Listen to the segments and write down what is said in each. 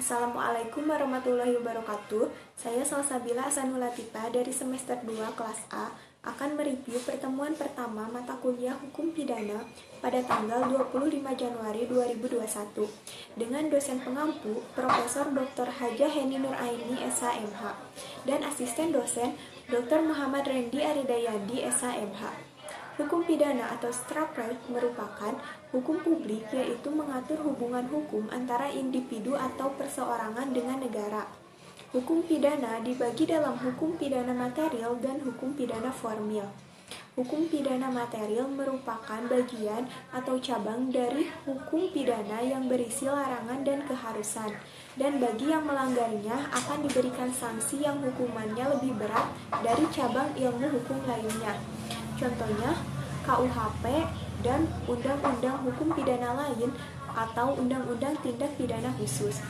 Assalamualaikum warahmatullahi wabarakatuh. Saya Salsabila Asanul Latifah dari semester 2 kelas A akan mereview pertemuan pertama mata kuliah Hukum Pidana pada tanggal 25 Januari 2021 dengan dosen pengampu Profesor Dr. Hajah Heni Nuraini SHMH dan asisten dosen Dr. Muhammad Rendi Aridayandi SHMH. Hukum pidana atau strafrecht merupakan hukum publik, yaitu mengatur hubungan hukum antara individu atau perseorangan dengan negara. Hukum pidana dibagi dalam hukum pidana material dan hukum pidana formil. Hukum pidana material merupakan bagian atau cabang dari hukum pidana yang berisi larangan dan keharusan, dan bagi yang melanggarnya akan diberikan sanksi yang hukumannya lebih berat dari cabang ilmu hukum lainnya. Contohnya, KUHP dan Undang-Undang Hukum Pidana lain atau Undang-Undang Tindak Pidana Khusus.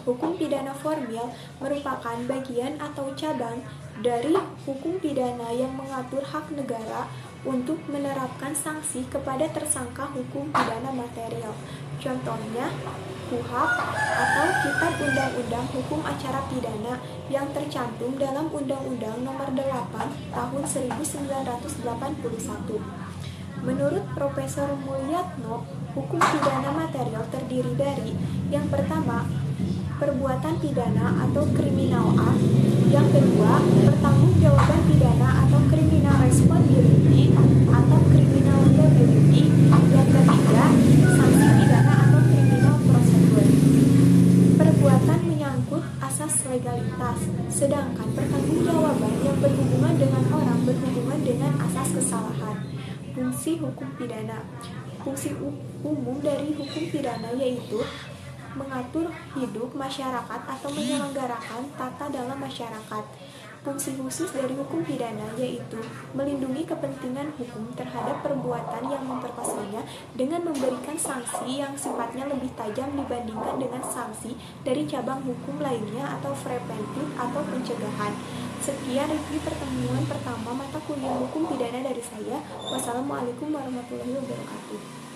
Hukum pidana formil merupakan bagian atau cabang dari hukum pidana yang mengatur hak negara untuk menerapkan sanksi kepada tersangka hukum pidana material. Contohnya, KUHP atau Kitab Undang-Undang Hukum Acara Pidana yang tercantum dalam Undang-Undang Nomor 8 Tahun 1981. Menurut Profesor Mulyatno, hukum pidana material terdiri dari yang pertama, perbuatan pidana atau kriminal A, yang kedua, pertanggungjawaban pidana atau criminal responsibility atau criminal liability, yang ketiga, sanksi pidana atau criminal procedure. Perbuatan menyangkut asas legalitas, sedangkan pertanggungjawaban yang berhubungan dengan orang berhubungan dengan asas kesalahan. Fungsi hukum pidana. Fungsi umum dari hukum pidana yaitu mengatur hidup masyarakat atau menyelenggarakan tata dalam masyarakat. Fungsi khusus dari hukum pidana yaitu melindungi kepentingan hukum terhadap perbuatan yang memperkosanya dengan memberikan sanksi yang sifatnya lebih tajam dibandingkan dengan sanksi dari cabang hukum lainnya atau preventif atau pencegahan. Sekian review pertemuan pertama mata kuliah hukum pidana dari saya. Wassalamualaikum warahmatullahi wabarakatuh.